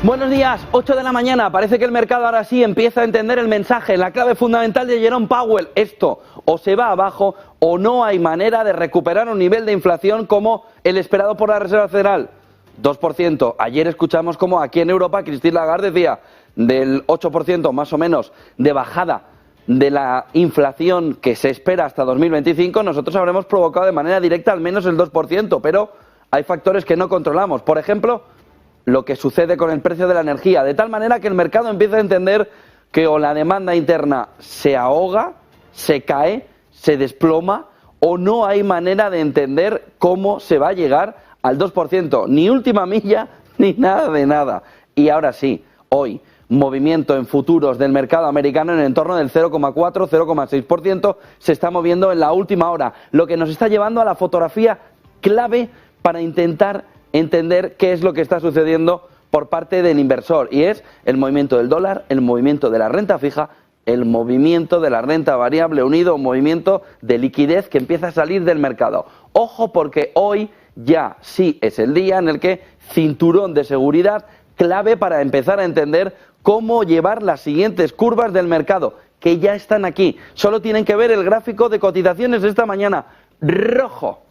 Buenos días, 8 de la mañana. Parece que el mercado ahora sí empieza a entender el mensaje, la clave fundamental de Jerome Powell. Esto o se va abajo o no hay manera de recuperar un nivel de inflación como el esperado por la Reserva Federal. 2%. Ayer escuchamos como aquí en Europa Christine Lagarde decía del 8% más o menos de bajada de la inflación que se espera hasta 2025. Nosotros habremos provocado de manera directa al menos el 2%, pero hay factores que no controlamos. Por ejemplo, lo que sucede con el precio de la energía, de tal manera que el mercado empieza a entender que o la demanda interna se ahoga, se cae, se desploma, o no hay manera de entender cómo se va a llegar al 2%, ni última milla, ni nada de nada. Y ahora sí, hoy, movimiento en futuros del mercado americano en el entorno del 0,4-0,6%, se está moviendo en la última hora, lo que nos está llevando a la fotografía clave para intentar entender qué es lo que está sucediendo por parte del inversor, y es el movimiento del dólar, el movimiento de la renta fija, el movimiento de la renta variable unido a un movimiento de liquidez que empieza a salir del mercado. Ojo, porque hoy ya sí es el día en el que cinturón de seguridad clave para empezar a entender cómo llevar las siguientes curvas del mercado, que ya están aquí. Solo tienen que ver el gráfico de cotizaciones de esta mañana, rojo,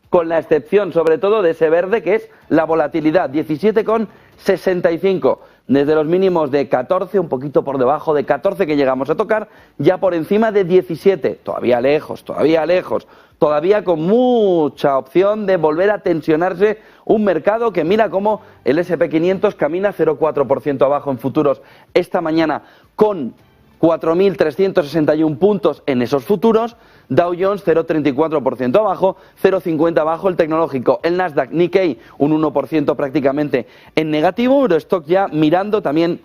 con la excepción sobre todo de ese verde que es la volatilidad, 17,65, desde los mínimos de 14, un poquito por debajo de 14 que llegamos a tocar, ya por encima de 17, todavía lejos, todavía con mucha opción de volver a tensionarse un mercado que mira cómo el S&P 500 camina 0,4% abajo en futuros esta mañana con 4.361 puntos en esos futuros, Dow Jones 0,34% abajo, 0,50 abajo el tecnológico, el Nasdaq, Nikkei un 1% prácticamente en negativo, Eurostock ya mirando también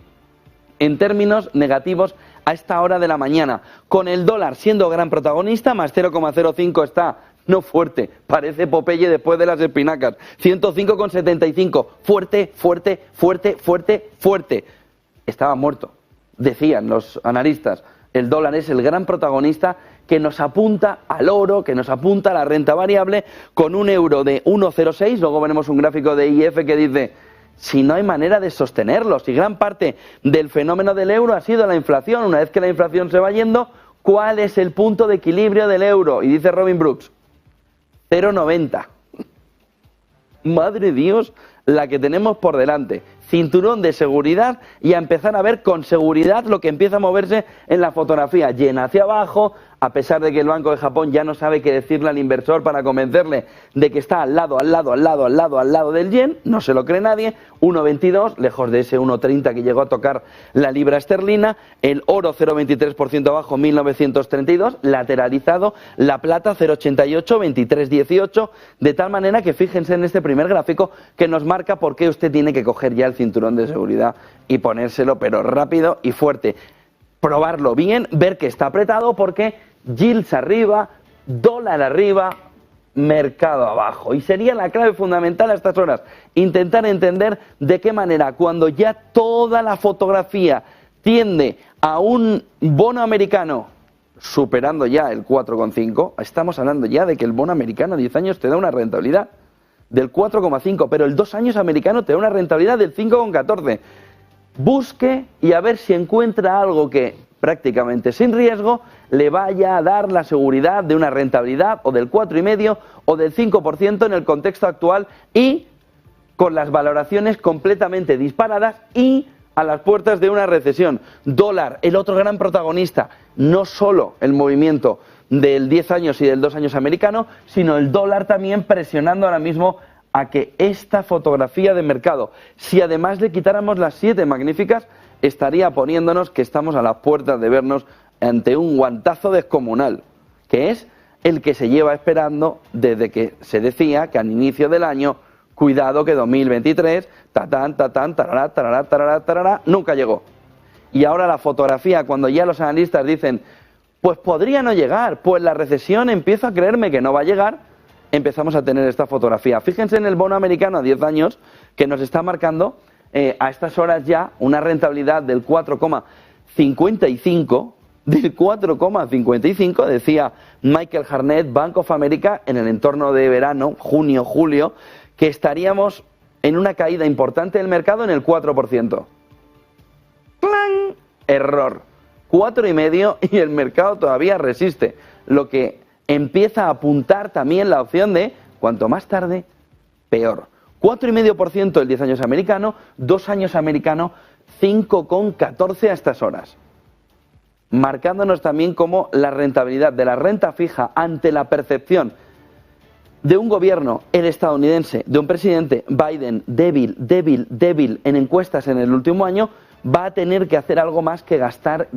en términos negativos a esta hora de la mañana, con el dólar siendo gran protagonista, más 0,05 está, no fuerte, parece Popeye después de las espinacas, 105,75, fuerte, estaba muerto. Decían los analistas, el dólar es el gran protagonista que nos apunta al oro, que nos apunta a la renta variable, con un euro de 1,06, luego veremos un gráfico de IF que dice, si no hay manera de sostenerlo, si gran parte del fenómeno del euro ha sido la inflación, una vez que la inflación se va yendo, ¿cuál es el punto de equilibrio del euro? Y dice Robin Brooks, 0,90. Madre Dios, la que tenemos por delante. Cinturón de seguridad y a empezar a ver con seguridad lo que empieza a moverse en la fotografía. Yen hacia abajo, a pesar de que el Banco de Japón ya no sabe qué decirle al inversor para convencerle de que está al lado del yen, no se lo cree nadie, 1,22, lejos de ese 1,30 que llegó a tocar la libra esterlina, el oro 0,23% abajo, 1932, lateralizado, la plata 0,88, 23,18, de tal manera que fíjense en este primer gráfico que nos marca por qué usted tiene que coger ya el cinturón de seguridad y ponérselo, pero rápido y fuerte. Probarlo bien, ver que está apretado porque yields arriba, dólar arriba, mercado abajo. Y sería la clave fundamental a estas horas, intentar entender de qué manera cuando ya toda la fotografía tiende a un bono americano superando ya el 4,5, estamos hablando ya de que el bono americano a 10 años te da una rentabilidad del 4,5, pero el 2 años americano te da una rentabilidad del 5,14. Busque y a ver si encuentra algo que prácticamente sin riesgo le vaya a dar la seguridad de una rentabilidad o del 4,5 o del 5% en el contexto actual y con las valoraciones completamente disparadas y a las puertas de una recesión. Dólar, el otro gran protagonista, no solo el movimiento del 10 años y del 2 años americano, sino el dólar también presionando ahora mismo a que esta fotografía de mercado, si además le quitáramos las 7 magníficas, estaría poniéndonos que estamos a las puertas de vernos ante un guantazo descomunal, que es el que se lleva esperando desde que se decía que al inicio del año, cuidado que 2023, tarará, nunca llegó. Y ahora la fotografía, cuando ya los analistas dicen, pues podría no llegar, pues la recesión empiezo a creerme que no va a llegar, empezamos a tener esta fotografía. Fíjense en el bono americano a 10 años que nos está marcando a estas horas ya una rentabilidad del 4,55, decía Michael Harnett, Bank of America, en el entorno de verano, junio, julio, que estaríamos en una caída importante del mercado en el 4%. ¡Clang! Error. 4,5 y el mercado todavía resiste. Lo que empieza a apuntar también la opción de cuanto más tarde, peor. 4,5% el 10 años americano, 2 años americano, 5,14 a estas horas. Marcándonos también como la rentabilidad de la renta fija ante la percepción de un gobierno, el estadounidense, de un presidente, Biden, débil en encuestas en el último año, va a tener que hacer algo más que gastar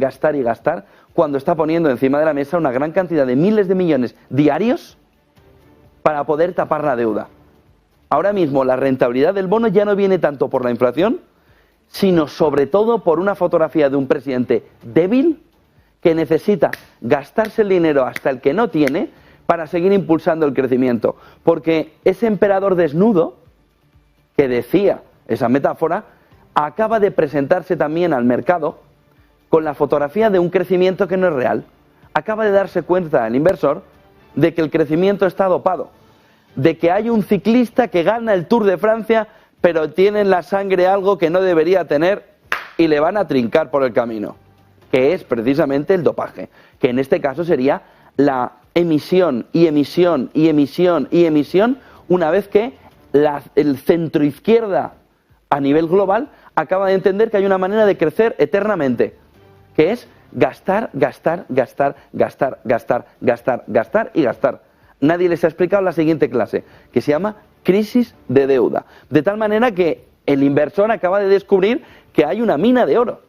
cuando está poniendo encima de la mesa una gran cantidad de miles de millones diarios para poder tapar la deuda. Ahora mismo la rentabilidad del bono ya no viene tanto por la inflación, sino sobre todo por una fotografía de un presidente débil que necesita gastarse el dinero hasta el que no tiene para seguir impulsando el crecimiento. Porque ese emperador desnudo, que decía esa metáfora, acaba de presentarse también al mercado con la fotografía de un crecimiento que no es real. Acaba de darse cuenta el inversor de que el crecimiento está dopado, de que hay un ciclista que gana el Tour de Francia, pero tiene en la sangre algo que no debería tener y le van a trincar por el camino, que es precisamente el dopaje, que en este caso sería la emisión, una vez que el centroizquierda a nivel global acaba de entender que hay una manera de crecer eternamente, que es gastar y gastar. Nadie les ha explicado la siguiente clase, que se llama crisis de deuda. De tal manera que el inversor acaba de descubrir que hay una mina de oro,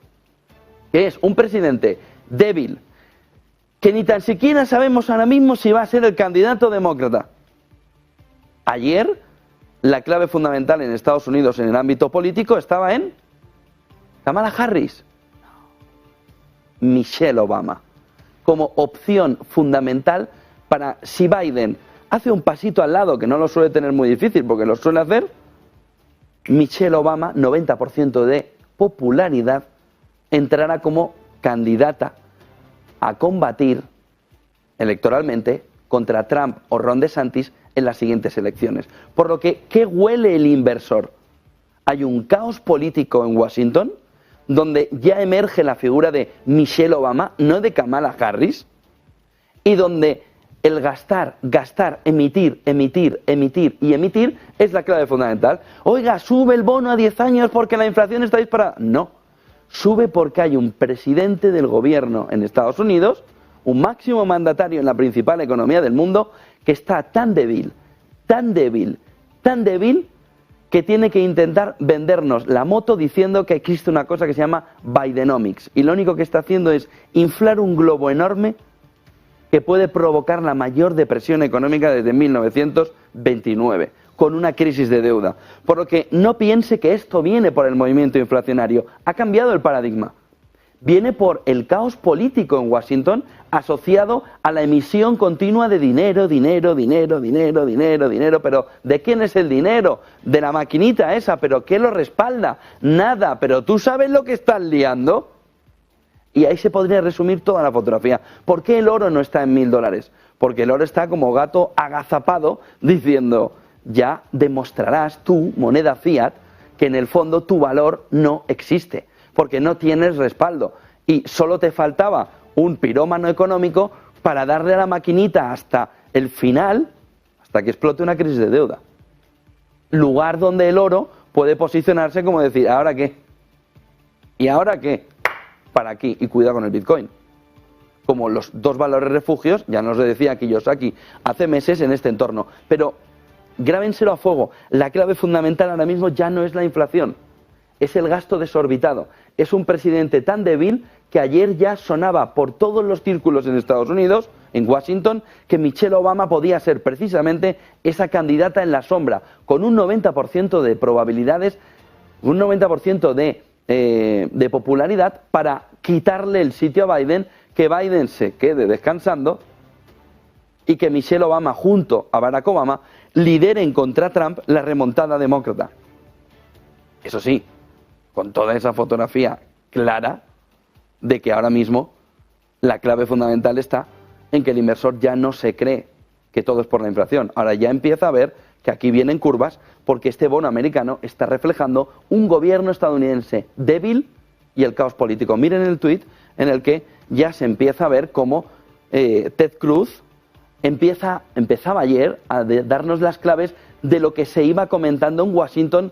que es un presidente débil, que ni tan siquiera sabemos ahora mismo si va a ser el candidato demócrata. Ayer, la clave fundamental en Estados Unidos en el ámbito político estaba en Kamala Harris, Michelle Obama, como opción fundamental para, si Biden hace un pasito al lado, que no lo suele tener muy difícil porque lo suele hacer, Michelle Obama, 90% de popularidad, entrará como candidata a combatir electoralmente contra Trump o Ron DeSantis en las siguientes elecciones. Por lo que, ¿qué huele el inversor? Hay un caos político en Washington donde ya emerge la figura de Michelle Obama, no de Kamala Harris, y donde el gastar, emitir es la clave fundamental. Oiga, sube el bono a 10 años porque la inflación está disparada. No, sube porque hay un presidente del gobierno en Estados Unidos, un máximo mandatario en la principal economía del mundo, que está tan débil, que tiene que intentar vendernos la moto diciendo que existe una cosa que se llama Bidenomics. Y lo único que está haciendo es inflar un globo enorme que puede provocar la mayor depresión económica desde 1929, con una crisis de deuda. Por lo que no piense que esto viene por el movimiento inflacionario. Ha cambiado el paradigma. Viene por el caos político en Washington asociado a la emisión continua de dinero, pero ¿de quién es el dinero? De la maquinita esa, pero ¿qué lo respalda? Nada, pero ¿tú sabes lo que están liando? Y ahí se podría resumir toda la fotografía. ¿Por qué el oro no está en $1.000? Porque el oro está como gato agazapado diciendo, ya demostrarás tú, moneda fiat, que en el fondo tu valor no existe, porque no tienes respaldo. Y solo te faltaba un pirómano económico para darle a la maquinita hasta el final, hasta que explote una crisis de deuda. Lugar donde el oro puede posicionarse como decir, ¿ahora qué? ¿Y ahora qué? Para aquí, y cuidado con el Bitcoin. Como los dos valores refugios, ya nos lo decía Kiyosaki hace meses en este entorno. Pero grábenselo a fuego, la clave fundamental ahora mismo ya no es la inflación, es el gasto desorbitado. Es un presidente tan débil que ayer ya sonaba por todos los círculos en Estados Unidos, en Washington, que Michelle Obama podía ser precisamente esa candidata en la sombra, con un 90% de probabilidades, un 90% de popularidad para quitarle el sitio a Biden, que Biden se quede descansando y que Michelle Obama junto a Barack Obama lideren contra Trump la remontada demócrata. Eso sí, con toda esa fotografía clara de que ahora mismo la clave fundamental está en que el inversor ya no se cree que todo es por la inflación. Ahora ya empieza a ver que aquí vienen curvas, porque este bono americano está reflejando un gobierno estadounidense débil y el caos político. Miren el tuit en el que ya se empieza a ver cómo Ted Cruz empezaba ayer a darnos las claves de lo que se iba comentando en Washington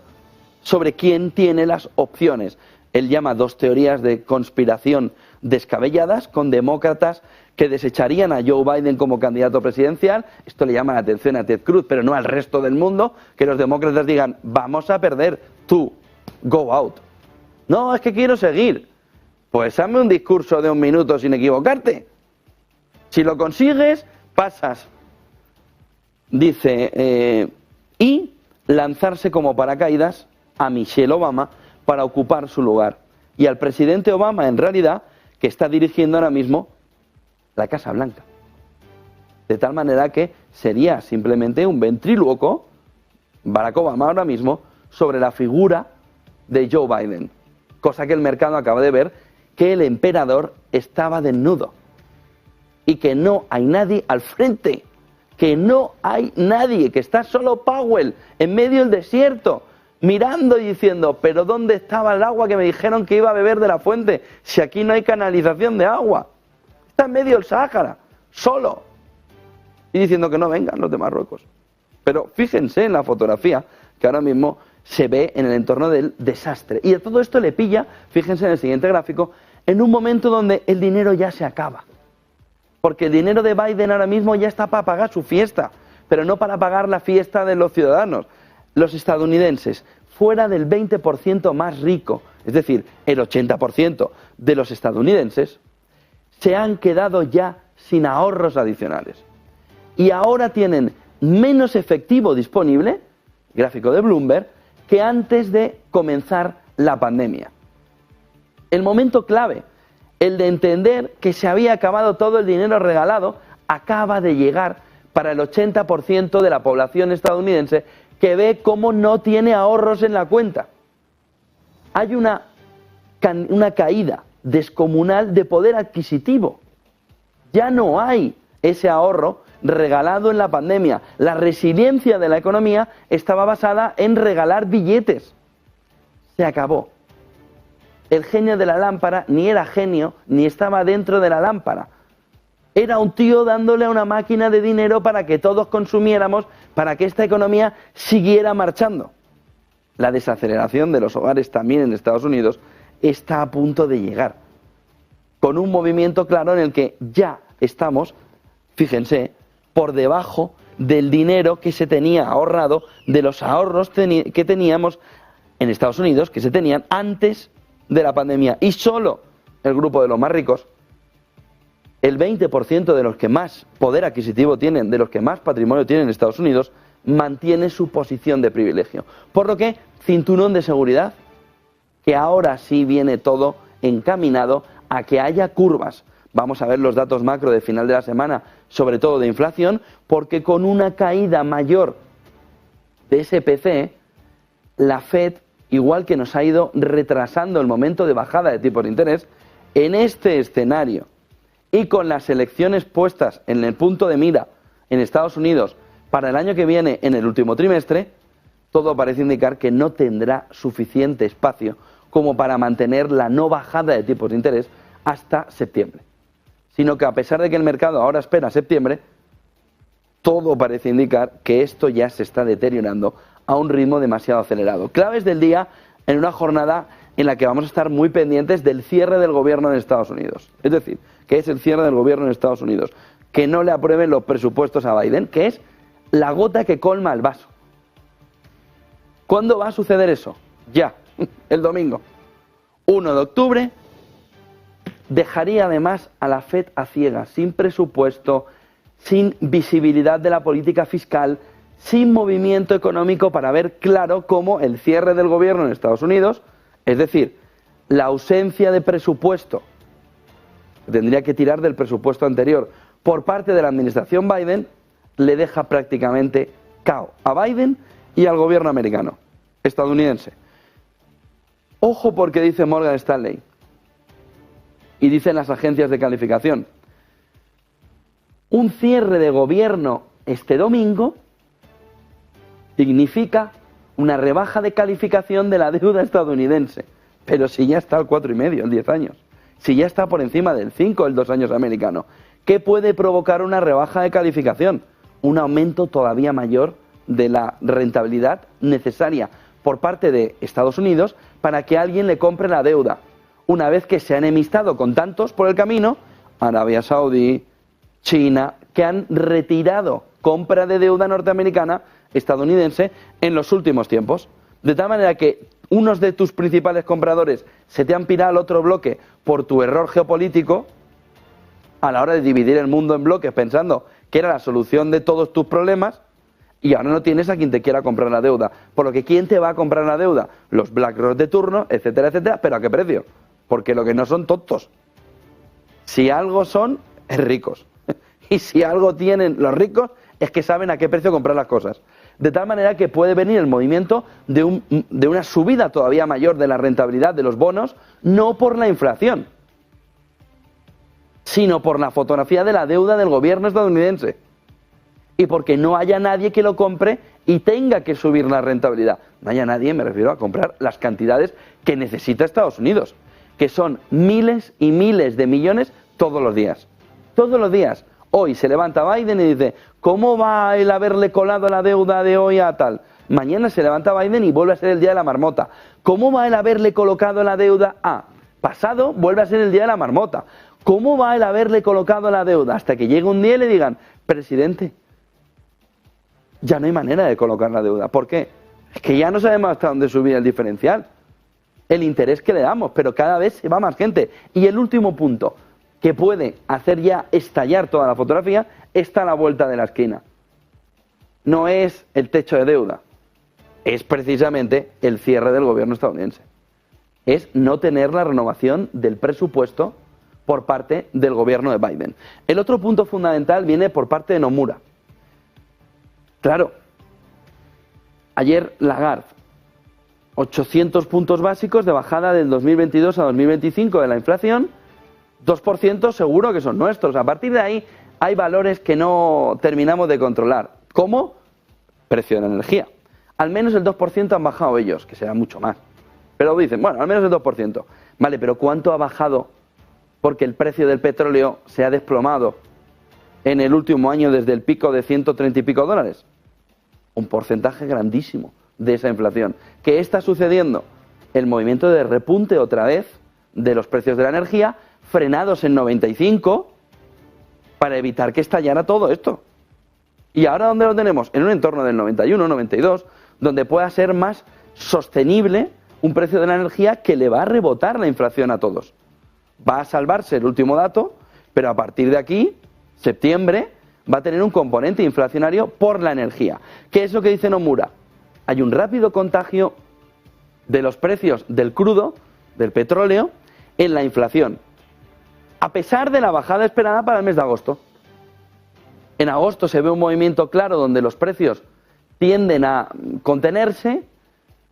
sobre quién tiene las opciones. Él llama dos teorías de conspiración descabelladas, con demócratas que desecharían a Joe Biden como candidato presidencial. Esto le llama la atención a Ted Cruz, pero no al resto del mundo, que los demócratas digan, vamos a perder, tú, go out. No, es que quiero seguir. Pues hazme un discurso de 1 minuto sin equivocarte. Si lo consigues, pasas. Dice, y lanzarse como paracaídas a Michelle Obama para ocupar su lugar. Y al presidente Obama, en realidad, que está dirigiendo ahora mismo la Casa Blanca. De tal manera que sería simplemente un ventríloco, Barack Obama ahora mismo, sobre la figura de Joe Biden. Cosa que el mercado acaba de ver, que el emperador estaba desnudo. Y que no hay nadie al frente. Que no hay nadie, que está solo Powell en medio del desierto, mirando y diciendo, pero ¿dónde estaba el agua que me dijeron que iba a beber de la fuente? Si aquí no hay canalización de agua. Está en medio del Sáhara, solo. Y diciendo que no vengan los de Marruecos. Pero fíjense en la fotografía que ahora mismo se ve en el entorno del desastre. Y a todo esto le pilla, fíjense en el siguiente gráfico, en un momento donde el dinero ya se acaba. Porque el dinero de Biden ahora mismo ya está para pagar su fiesta, pero no para pagar la fiesta de los ciudadanos. Los estadounidenses, fuera del 20% más rico, es decir, el 80% de los estadounidenses, se han quedado ya sin ahorros adicionales. Y ahora tienen menos efectivo disponible, gráfico de Bloomberg, que antes de comenzar la pandemia. El momento clave, el de entender que se había acabado todo el dinero regalado, acaba de llegar para el 80% de la población estadounidense que ve cómo no tiene ahorros en la cuenta. Hay una caída descomunal de poder adquisitivo. Ya no hay ese ahorro regalado en la pandemia. La resiliencia de la economía estaba basada en regalar billetes. Se acabó. El genio de la lámpara ni era genio ni estaba dentro de la lámpara. Era un tío dándole a una máquina de dinero para que todos consumiéramos, para que esta economía siguiera marchando. La desaceleración de los hogares también en Estados Unidos está a punto de llegar, con un movimiento claro en el que ya estamos, fíjense, por debajo del dinero que se tenía ahorrado, de los ahorros que teníamos en Estados Unidos, que se tenían antes de la pandemia. Y solo el grupo de los más ricos, el 20% de los que más poder adquisitivo tienen, de los que más patrimonio tienen en Estados Unidos, mantiene su posición de privilegio. Por lo que, cinturón de seguridad, que ahora sí viene todo encaminado a que haya curvas. Vamos a ver los datos macro de final de la semana, sobre todo de inflación, porque con una caída mayor de ese IPC, la Fed, igual que nos ha ido retrasando el momento de bajada de tipos de interés, en este escenario y con las elecciones puestas en el punto de mira en Estados Unidos para el año que viene en el último trimestre, todo parece indicar que no tendrá suficiente espacio como para mantener la no bajada de tipos de interés hasta septiembre. Sino que a pesar de que el mercado ahora espera septiembre, todo parece indicar que esto ya se está deteriorando a un ritmo demasiado acelerado. Claves del día en una jornada en la que vamos a estar muy pendientes del cierre del gobierno de Estados Unidos. Es decir, que es el cierre del gobierno de Estados Unidos. Que no le aprueben los presupuestos a Biden, que es la gota que colma el vaso. ¿Cuándo va a suceder eso? Ya, el domingo. 1 de octubre, dejaría además a la Fed a ciegas, sin presupuesto, sin visibilidad de la política fiscal, sin movimiento económico para ver claro cómo el cierre del gobierno en Estados Unidos, es decir, la ausencia de presupuesto, tendría que tirar del presupuesto anterior por parte de la administración Biden, le deja prácticamente cao a Biden y al gobierno americano, estadounidense. Ojo porque dice Morgan Stanley y dicen las agencias de calificación, un cierre de gobierno este domingo significa una rebaja de calificación de la deuda estadounidense. Pero si ya está al 4,5 en 10 años, si ya está por encima del 5 el 2 años americano, ¿qué puede provocar una rebaja de calificación? Un aumento todavía mayor de la rentabilidad necesaria por parte de Estados Unidos para que alguien le compre la deuda. Una vez que se han enemistado con tantos por el camino, Arabia Saudí, China, que han retirado compra de deuda norteamericana, estadounidense, en los últimos tiempos. De tal manera que unos de tus principales compradores se te han pirado al otro bloque por tu error geopolítico a la hora de dividir el mundo en bloques pensando que era la solución de todos tus problemas, y ahora no tienes a quien te quiera comprar la deuda. Por lo que, ¿quién te va a comprar la deuda? Los BlackRock de turno, etcétera, etcétera. ¿Pero a qué precio? Porque lo que no son tontos. Si algo son, es ricos. Y si algo tienen los ricos, es que saben a qué precio comprar las cosas. De tal manera que puede venir el movimiento de una subida todavía mayor de la rentabilidad de los bonos, no por la inflación, sino por la fotografía de la deuda del gobierno estadounidense. Y porque no haya nadie que lo compre y tenga que subir la rentabilidad. No haya nadie, me refiero a comprar las cantidades que necesita Estados Unidos, que son miles y miles de millones todos los días. Todos los días. Hoy se levanta Biden y dice, ¿cómo va el haberle colado la deuda de hoy a tal? Mañana se levanta Biden y vuelve a ser el día de la marmota. ¿Cómo va el haberle colocado la deuda a? Pasado vuelve a ser el día de la marmota. ¿Cómo va el haberle colocado la deuda? Hasta que llegue un día y le digan, presidente, ya no hay manera de colocar la deuda. ¿Por qué? Es que ya no sabemos hasta dónde subir el diferencial. El interés que le damos, pero cada vez se va más gente. Y el último punto, que puede hacer ya estallar toda la fotografía, está a la vuelta de la esquina. No es el techo de deuda, es precisamente el cierre del gobierno estadounidense. Es no tener la renovación del presupuesto por parte del gobierno de Biden. El otro punto fundamental viene por parte de Nomura. Claro, ayer Lagarde, 800 puntos básicos de bajada del 2022 a 2025 de la inflación, 2% seguro que son nuestros. A partir de ahí hay valores que no terminamos de controlar. ¿Cómo? Precio de la energía. Al menos el 2% han bajado ellos, que será mucho más. Pero dicen, bueno, al menos el 2%. Vale, pero ¿cuánto ha bajado? Porque el precio del petróleo se ha desplomado en el último año desde el pico de 130 y pico dólares. Un porcentaje grandísimo de esa inflación. ¿Qué está sucediendo? El movimiento de repunte otra vez de los precios de la energía, frenados en 95 para evitar que estallara todo esto. ¿Y ahora dónde lo tenemos? En un entorno del 91, 92, donde pueda ser más sostenible un precio de la energía que le va a rebotar la inflación a todos. Va a salvarse el último dato, pero a partir de aquí, septiembre, va a tener un componente inflacionario por la energía. ¿Qué es lo que dice Nomura? Hay un rápido contagio de los precios del crudo, del petróleo, en la inflación, a pesar de la bajada esperada para el mes de agosto. En agosto se ve un movimiento claro donde los precios tienden a contenerse.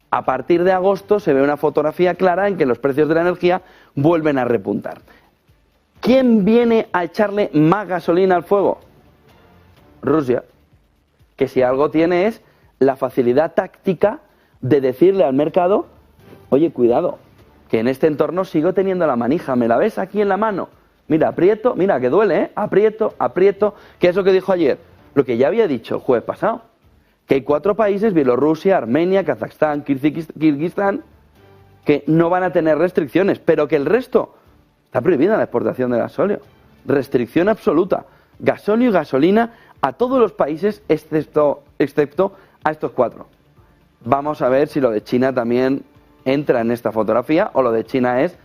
A partir de agosto se ve una fotografía clara en que los precios de la energía vuelven a repuntar. ¿Quién viene a echarle más gasolina al fuego? Rusia, que si algo tiene es la facilidad táctica de decirle al mercado, oye, cuidado, que en este entorno sigo teniendo la manija, ¿me la ves aquí en la mano? Mira, aprieto, mira que duele, ¿eh? Aprieto, aprieto. ¿Qué es lo que dijo ayer? Lo que ya había dicho el jueves pasado, que hay 4 países, Bielorrusia, Armenia, Kazajstán, Kirguistán, que no van a tener restricciones, pero que el resto está prohibida la exportación de gasóleo. Restricción absoluta. Gasóleo y gasolina a todos los países excepto a estos 4. Vamos a ver si lo de China también entra en esta fotografía, o lo de China es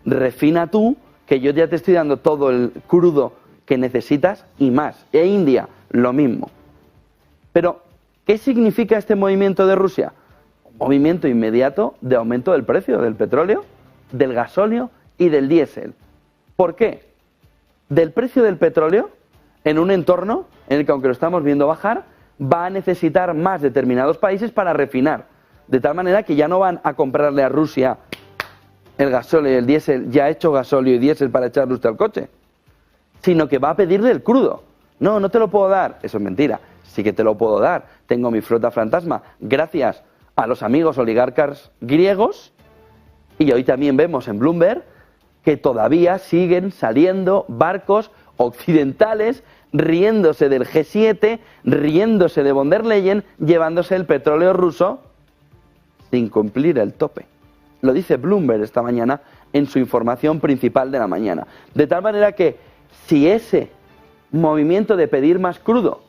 refina tú, que yo ya te estoy dando todo el crudo que necesitas y más. E India, lo mismo. Pero, ¿qué significa este movimiento de Rusia? Un movimiento inmediato de aumento del precio del petróleo, del gasóleo y del diésel. ¿Por qué? Del precio del petróleo, en un entorno en el que, aunque lo estamos viendo bajar, va a necesitar más determinados países para refinar. De tal manera que ya no van a comprarle a Rusia el gasóleo y el diésel, ya hecho gasóleo y diésel para echarle usted al coche, sino que va a pedirle el crudo. No, no te lo puedo dar. Eso es mentira. sí que te lo puedo dar. Tengo mi flota fantasma gracias a los amigos oligarcas griegos, y hoy también vemos en Bloomberg que todavía siguen saliendo barcos occidentales riéndose del G7, riéndose de von der Leyen, llevándose el petróleo ruso sin cumplir el tope. Lo dice Bloomberg esta mañana en su información principal de la mañana. De tal manera que si ese movimiento de pedir más crudo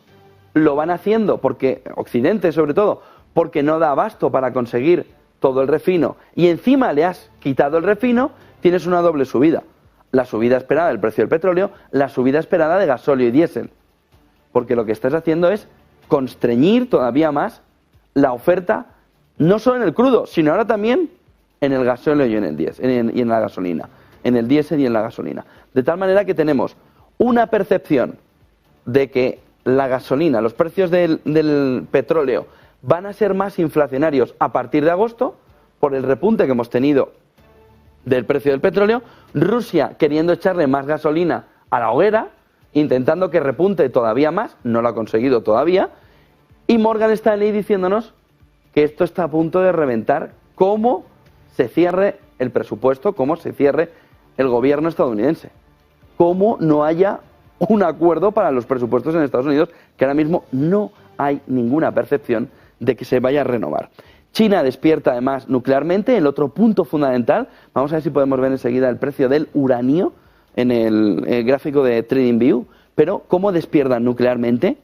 lo van haciendo, porque Occidente sobre todo, porque no da abasto para conseguir todo el refino, y encima le has quitado el refino, tienes una doble subida. La subida esperada del precio del petróleo, la subida esperada de gasóleo y diésel. Porque lo que estás haciendo es constreñir todavía más la oferta, no solo en el crudo, sino ahora también en el gasóleo y en el diésel, y en la gasolina, en el diésel y en la gasolina. De tal manera que tenemos una percepción de que la gasolina, los precios del petróleo van a ser más inflacionarios a partir de agosto por el repunte que hemos tenido del precio del petróleo, Rusia queriendo echarle más gasolina a la hoguera, intentando que repunte todavía más, no lo ha conseguido todavía, y Morgan Stanley diciéndonos que esto está a punto de reventar, cómo se cierre el presupuesto, cómo se cierre el gobierno estadounidense, cómo no haya un acuerdo para los presupuestos en Estados Unidos, que ahora mismo no hay ninguna percepción de que se vaya a renovar. China despierta además nuclearmente. El otro punto fundamental, vamos a ver si podemos ver enseguida el precio del uranio en el gráfico de TradingView, pero cómo despierta nuclearmente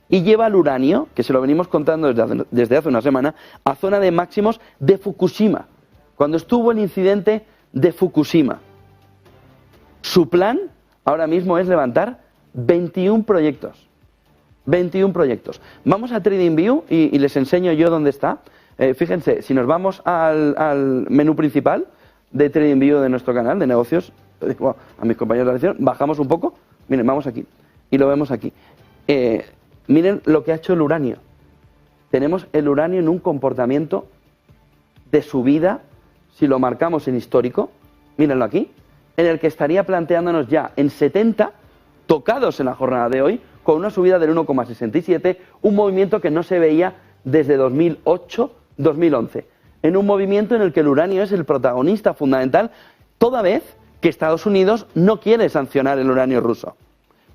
y lleva el uranio, que se lo venimos contando desde hace una semana, a zona de máximos de Fukushima, cuando estuvo el incidente de Fukushima. Su plan ahora mismo es levantar 21 proyectos. 21 proyectos. Vamos a TradingView y les enseño yo dónde está. Fíjense, si nos vamos al menú principal de TradingView de nuestro canal de negocios, a mis compañeros de la lección, bajamos un poco, miren, vamos aquí, y lo vemos aquí. Miren lo que ha hecho el uranio. Tenemos el uranio en un comportamiento de subida, si lo marcamos en histórico, mírenlo aquí, en el que estaría planteándonos ya en 70, tocados en la jornada de hoy, con una subida del 1,67, un movimiento que no se veía desde 2008-2011, en un movimiento en el que el uranio es el protagonista fundamental, toda vez que Estados Unidos no quiere sancionar el uranio ruso.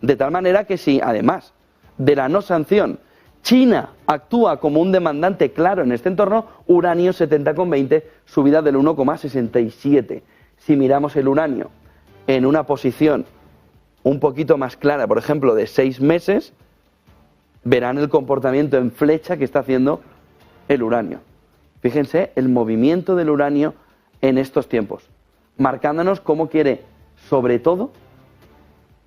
De tal manera que si, además de la no sanción, China actúa como un demandante claro en este entorno, uranio 70,20, subida del 1,67. Si miramos el uranio en una posición un poquito más clara, por ejemplo, de 6 meses, verán el comportamiento en flecha que está haciendo el uranio. Fíjense el movimiento del uranio en estos tiempos, marcándonos cómo quiere, sobre todo,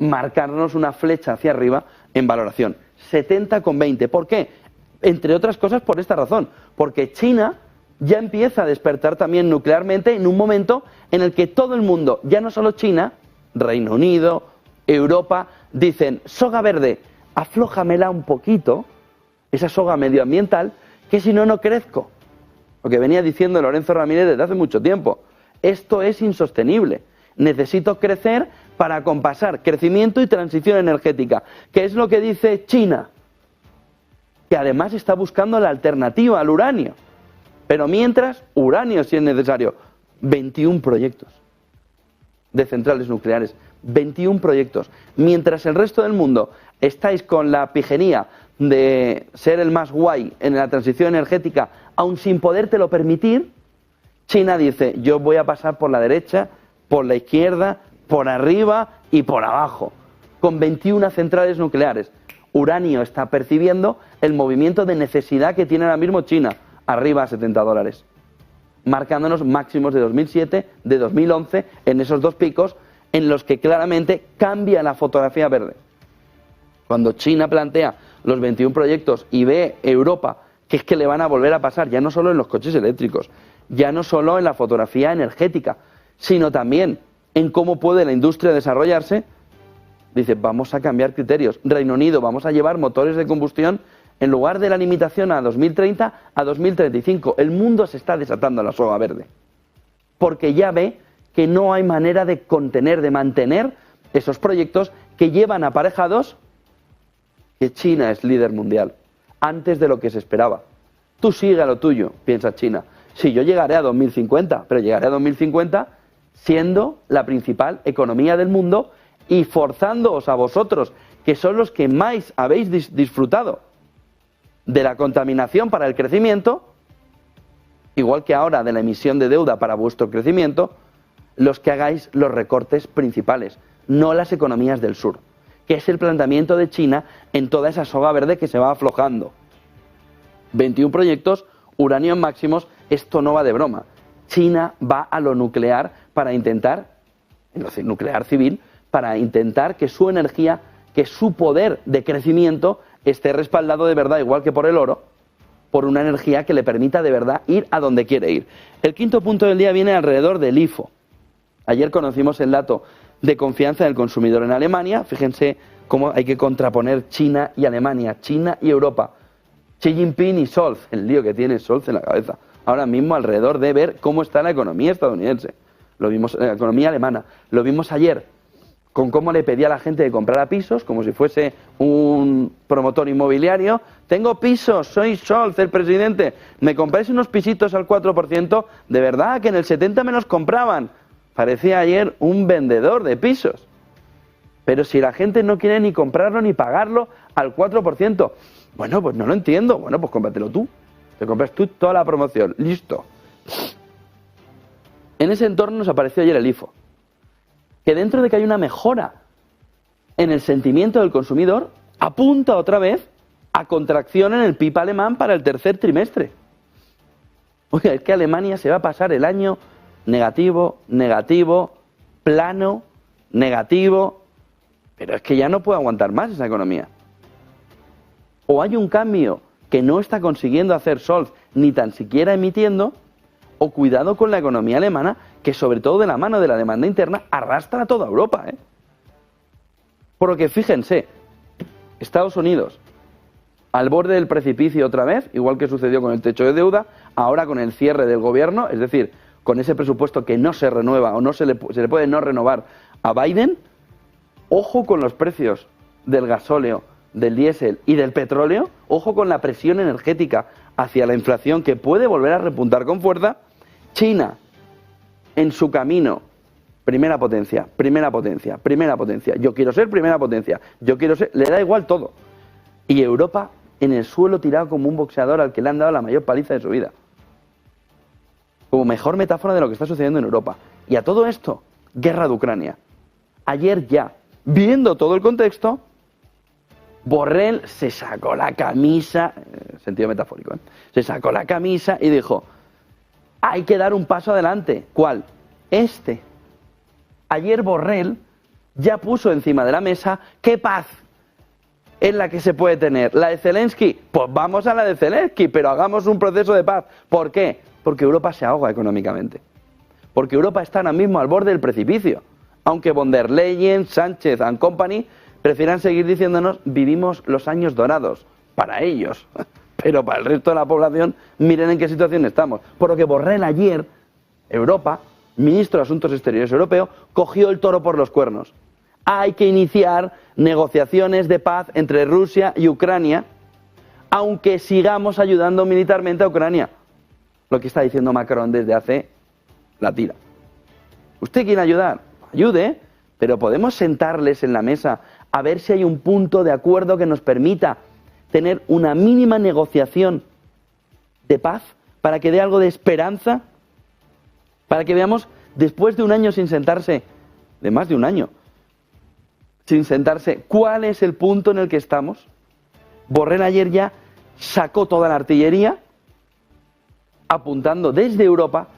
marcarnos una flecha hacia arriba en valoración. 70,20. ¿Por qué? Entre otras cosas por esta razón, porque China ya empieza a despertar también nuclearmente en un momento en el que todo el mundo, ya no solo China, Reino Unido, Europa, dicen, soga verde, aflójamela un poquito, esa soga medioambiental, que si no, no crezco. Lo que venía diciendo Lorenzo Ramírez desde hace mucho tiempo. Esto es insostenible. Necesito crecer para acompasar crecimiento y transición energética, que es lo que dice China, que además está buscando la alternativa al uranio. Pero mientras, uranio si es necesario. 21 proyectos de centrales nucleares. 21 proyectos. Mientras el resto del mundo estáis con la pijería de ser el más guay en la transición energética, aun sin podértelo permitir, China dice, yo voy a pasar por la derecha, por la izquierda, por arriba y por abajo, con 21 centrales nucleares. Uranio está percibiendo el movimiento de necesidad que tiene ahora mismo China, arriba a $70, marcándonos máximos de 2007, de 2011, en esos dos picos, en los que claramente cambia la fotografía verde. Cuando China plantea los 21 proyectos y ve Europa que es que le van a volver a pasar, ya no solo en los coches eléctricos, ya no solo en la fotografía energética, sino también en cómo puede la industria desarrollarse, dice, vamos a cambiar criterios. Reino Unido, vamos a llevar motores de combustión en lugar de la limitación a 2030 a 2035. El mundo se está desatando la soga verde, porque ya ve que no hay manera de contener, de mantener esos proyectos que llevan aparejados que China es líder mundial, antes de lo que se esperaba. Tú sigue a lo tuyo, piensa China. Sí, yo llegaré a 2050, pero llegaré a 2050 siendo la principal economía del mundo y forzándoos a vosotros, que son los que más habéis disfrutado de la contaminación para el crecimiento, igual que ahora de la emisión de deuda para vuestro crecimiento, los que hagáis los recortes principales, no las economías del sur, que es el planteamiento de China en toda esa soga verde que se va aflojando. 21 proyectos, uranio en máximos, esto no va de broma. China va a lo nuclear para intentar, en lo nuclear civil, para intentar que su energía, que su poder de crecimiento esté respaldado de verdad, igual que por el oro, por una energía que le permita de verdad ir a donde quiere ir. El quinto punto del día viene alrededor del IFO. Ayer conocimos el dato de confianza del consumidor en Alemania. Fíjense cómo hay que contraponer China y Alemania, China y Europa. Xi Jinping y Scholz, el lío que tiene Scholz en la cabeza. Ahora mismo alrededor de ver cómo está la economía estadounidense. Lo vimos en la economía alemana. Lo vimos ayer con cómo le pedía a la gente que comprara pisos, como si fuese un promotor inmobiliario. Tengo pisos, soy Scholz, el presidente. ¿Me compráis unos pisitos al 4%? De verdad que en el 70 me los compraban. Parecía ayer un vendedor de pisos. Pero si la gente no quiere ni comprarlo ni pagarlo al 4%, bueno, pues no lo entiendo. Bueno, pues cómpratelo tú. Te compras tú toda la promoción. Listo. En ese entorno nos apareció ayer el IFO. Que dentro de que hay una mejora en el sentimiento del consumidor, apunta otra vez a contracción en el PIB alemán para el tercer trimestre. Oiga, es que Alemania se va a pasar el año negativo, negativo, plano, negativo, pero es que ya no puede aguantar más esa economía. O hay un cambio que no está consiguiendo hacer Scholz, ni tan siquiera emitiendo, o cuidado con la economía alemana, que sobre todo de la mano de la demanda interna arrastra a toda Europa. Porque fíjense, Estados Unidos, al borde del precipicio otra vez, igual que sucedió con el techo de deuda, ahora con el cierre del gobierno, es decir, con ese presupuesto que no se renueva o no se le puede no renovar a Biden. Ojo con los precios del gasóleo, del diésel y del petróleo, ojo con la presión energética hacia la inflación que puede volver a repuntar con fuerza. China, en su camino, primera potencia, primera potencia, primera potencia. Yo quiero ser primera potencia, yo quiero ser... Le da igual todo. Y Europa en el suelo tirado como un boxeador al que le han dado la mayor paliza de su vida. Como mejor metáfora de lo que está sucediendo en Europa. Y a todo esto, guerra de Ucrania. Ayer ya, viendo todo el contexto, Borrell se sacó la camisa, sentido metafórico, se sacó la camisa y dijo, hay que dar un paso adelante. ¿Cuál? Este. Ayer Borrell ya puso encima de la mesa qué paz es la que se puede tener. ¿La de Zelensky? Pues vamos a la de Zelensky, pero hagamos un proceso de paz. ¿Por qué? Porque Europa se ahoga económicamente. Porque Europa está ahora mismo al borde del precipicio. Aunque von der Leyen, Sánchez and Company prefieran seguir diciéndonos vivimos los años dorados. Para ellos. Pero para el resto de la población, miren en qué situación estamos. Por lo que Borrell ayer, Europa, ministro de Asuntos Exteriores europeo, cogió el toro por los cuernos. Hay que iniciar negociaciones de paz entre Rusia y Ucrania, aunque sigamos ayudando militarmente a Ucrania. Lo que está diciendo Macron desde hace la tira. ¿Usted quiere ayudar? Ayude, pero podemos sentarles en la mesa a ver si hay un punto de acuerdo que nos permita tener una mínima negociación de paz para que dé algo de esperanza, para que veamos, después de un año sin sentarse, de más de un año, sin sentarse, ¿cuál es el punto en el que estamos? Borrell ayer ya sacó toda la artillería, apuntando desde Europa,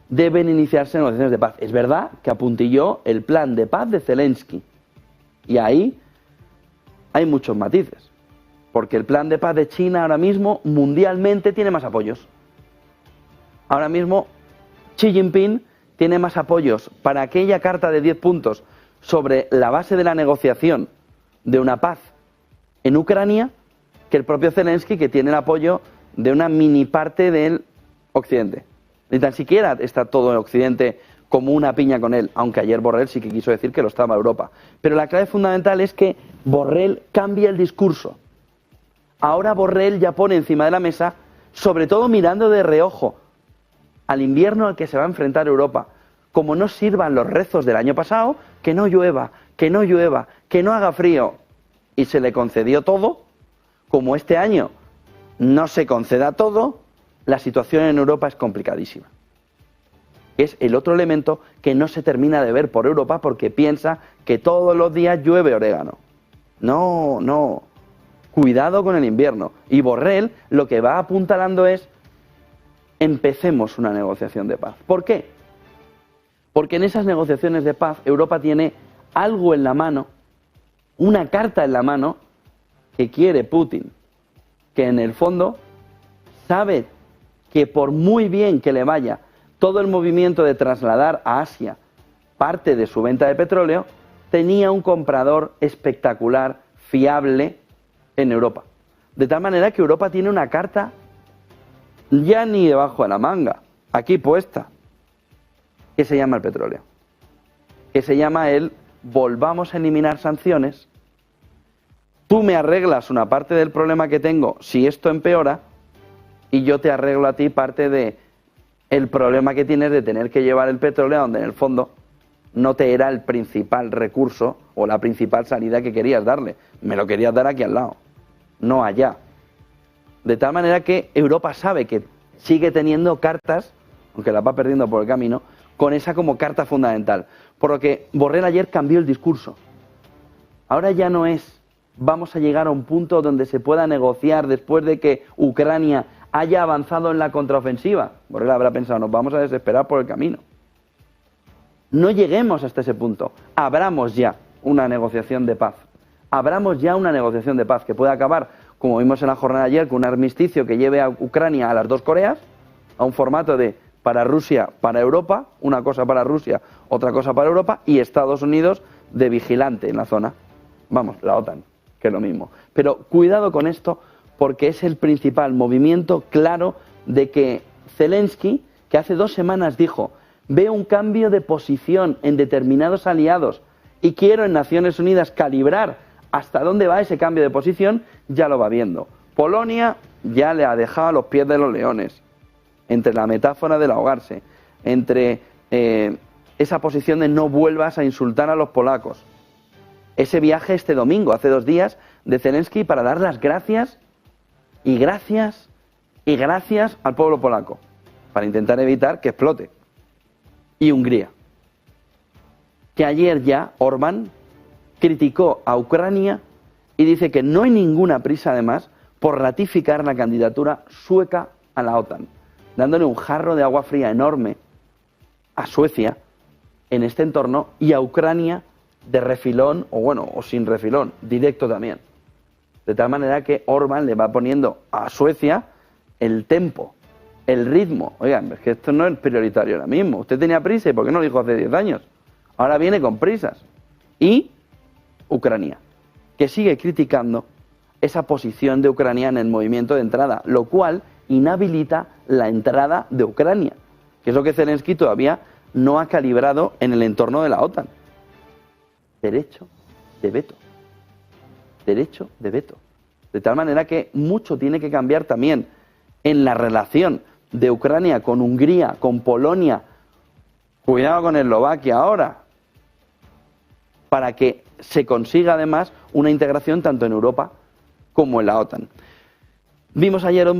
deben iniciarse negociaciones de paz. Es verdad que apuntilló el plan de paz de Zelensky. Y ahí hay muchos matices. Porque el plan de paz de China ahora mismo, mundialmente, tiene más apoyos. Ahora mismo, Xi Jinping tiene más apoyos para aquella carta de 10 puntos sobre la base de la negociación de una paz en Ucrania que el propio Zelensky, que tiene el apoyo de una mini parte del Occidente. Ni tan siquiera está todo el Occidente como una piña con él, aunque ayer Borrell sí que quiso decir que lo estaba Europa. Pero la clave fundamental es que Borrell cambia el discurso. Ahora Borrell ya pone encima de la mesa, sobre todo mirando de reojo al invierno al que se va a enfrentar Europa. Como no sirvan los rezos del año pasado, que no llueva, que no llueva, que no haga frío, y se le concedió todo, como este año no se conceda todo, la situación en Europa es complicadísima. Es el otro elemento que no se termina de ver por Europa porque piensa que todos los días llueve orégano. No, no. Cuidado con el invierno. Y Borrell lo que va apuntalando es: empecemos una negociación de paz. ¿Por qué? Porque en esas negociaciones de paz Europa tiene algo en la mano, una carta en la mano que quiere Putin, que en el fondo sabe que por muy bien que le vaya todo el movimiento de trasladar a Asia parte de su venta de petróleo, tenía un comprador espectacular, fiable en Europa. De tal manera que Europa tiene una carta ya ni debajo de la manga, aquí puesta, que se llama el petróleo, que se llama el volvamos a eliminar sanciones, tú me arreglas una parte del problema que tengo si esto empeora y yo te arreglo a ti parte de el problema que tienes de tener que llevar el petróleo donde en el fondo no te era el principal recurso o la principal salida que querías darle. Me lo querías dar aquí al lado, no allá. De tal manera que Europa sabe que sigue teniendo cartas, aunque las va perdiendo por el camino, con esa como carta fundamental. Por lo que Borrell ayer cambió el discurso. Ahora ya no es vamos a llegar a un punto donde se pueda negociar después de que Ucrania haya avanzado en la contraofensiva. Borrell habrá pensado, nos vamos a desesperar por el camino. No lleguemos hasta ese punto. Abramos ya una negociación de paz. Abramos ya una negociación de paz que pueda acabar, como vimos en la jornada de ayer, con un armisticio que lleve a Ucrania a las dos Coreas, a un formato de para Rusia, para Europa, una cosa para Rusia, otra cosa para Europa, y Estados Unidos de vigilante en la zona. Vamos, la OTAN, que es lo mismo. Pero cuidado con esto, porque es el principal movimiento claro de que Zelensky, que hace 2 semanas dijo, veo un cambio de posición en determinados aliados y quiero en Naciones Unidas calibrar hasta dónde va ese cambio de posición, ya lo va viendo. Polonia ya le ha dejado a los pies de los leones, entre la metáfora del ahogarse, entre esa posición de no vuelvas a insultar a los polacos. Ese viaje este domingo, hace 2 días, de Zelensky para dar las gracias y gracias y gracias al pueblo polaco, para intentar evitar que explote. Y Hungría, que ayer ya Orbán criticó a Ucrania y dice que no hay ninguna prisa además por ratificar la candidatura sueca a la OTAN, dándole un jarro de agua fría enorme a Suecia en este entorno y a Ucrania de refilón, o sin refilón, directo también. De tal manera que Orbán le va poniendo a Suecia el tempo, el ritmo. Oigan, es que esto no es prioritario ahora mismo. Usted tenía prisa, ¿y por qué no lo dijo hace 10 años? Ahora viene con prisas. Y Ucrania, que sigue criticando esa posición de Ucrania en el movimiento de entrada, lo cual inhabilita la entrada de Ucrania, que es lo que Zelensky todavía no ha calibrado en el entorno de la OTAN. Derecho de veto. Derecho de veto. De tal manera que mucho tiene que cambiar también en la relación de Ucrania con Hungría, con Polonia, cuidado con Eslovaquia ahora, para que se consiga además una integración tanto en Europa como en la OTAN. Vimos ayer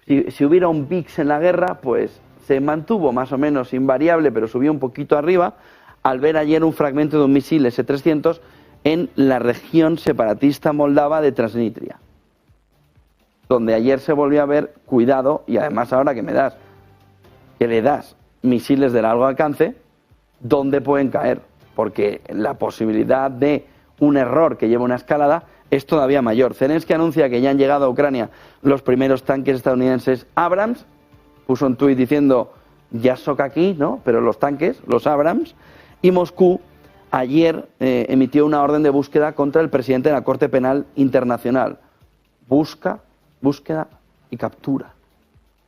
si hubiera un VIX en la guerra, pues se mantuvo más o menos invariable, pero subió un poquito arriba, al ver ayer un fragmento de un misil S-300 en la región separatista moldava de Transnistria, donde ayer se volvió a ver, cuidado, y además ahora que le das misiles de largo alcance, ¿dónde pueden caer? Porque la posibilidad de un error que lleva una escalada es todavía mayor. Zelensky anuncia que ya han llegado a Ucrania los primeros tanques estadounidenses Abrams, puso un tuit diciendo, ya soca aquí, ¿no? Pero los tanques, los Abrams, y Moscú ayer emitió una orden de búsqueda contra el presidente de la Corte Penal Internacional. Búsqueda y captura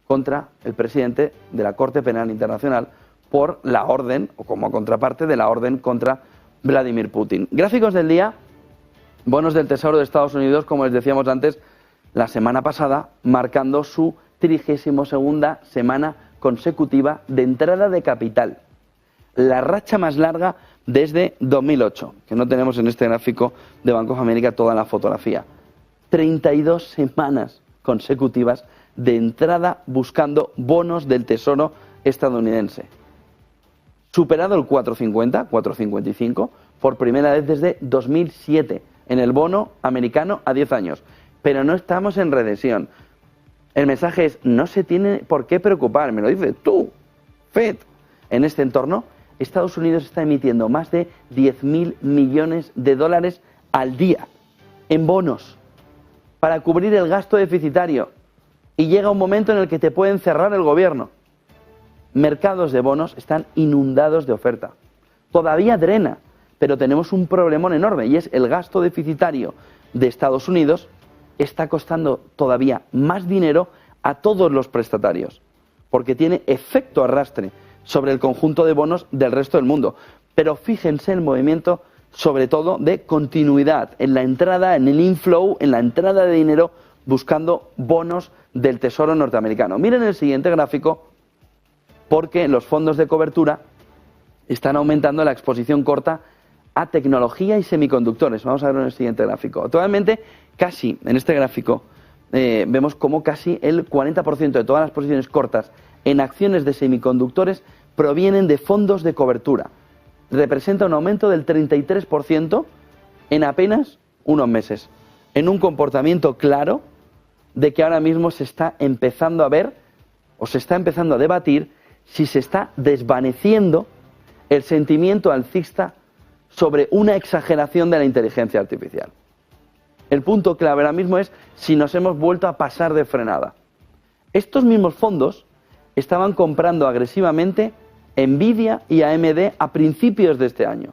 contra el presidente de la Corte Penal Internacional por la orden, o como contraparte de la orden contra Vladimir Putin. Gráficos del día, Bonos del Tesoro de Estados Unidos, como les decíamos antes, la semana pasada, marcando su 32ª semana consecutiva de entrada de capital. La racha más larga desde 2008, que no tenemos en este gráfico de Bank of America toda la fotografía. 32 semanas consecutivas de entrada buscando bonos del Tesoro estadounidense. Superado el 4,50, 4,55, por primera vez desde 2007, en el bono americano a 10 años. Pero no estamos en recesión. El mensaje es, no se tiene por qué preocupar, me lo dices tú, Fed. En este entorno, Estados Unidos está emitiendo más de 10.000 millones de dólares al día en bonos para cubrir el gasto deficitario. Y llega un momento en el que te pueden cerrar el gobierno. Mercados de bonos están inundados de oferta. Todavía drena, pero tenemos un problemón enorme y es el gasto deficitario de Estados Unidos está costando todavía más dinero a todos los prestatarios, porque tiene efecto arrastre sobre el conjunto de bonos del resto del mundo. Pero fíjense el movimiento, sobre todo, de continuidad en la entrada, en el inflow, en la entrada de dinero, buscando bonos del Tesoro norteamericano. Miren el siguiente gráfico, porque los fondos de cobertura están aumentando la exposición corta a tecnología y semiconductores. Vamos a verlo en el siguiente gráfico. Actualmente, casi, en este gráfico, vemos como casi el 40% de todas las posiciones cortas en acciones de semiconductores provienen de fondos de cobertura. Representa un aumento del 33% en apenas unos meses, en un comportamiento claro de que ahora mismo se está empezando a ver o se está empezando a debatir si se está desvaneciendo el sentimiento alcista sobre una exageración de la inteligencia artificial. El punto clave ahora mismo es si nos hemos vuelto a pasar de frenada. Estos mismos fondos estaban comprando agresivamente Nvidia y AMD a principios de este año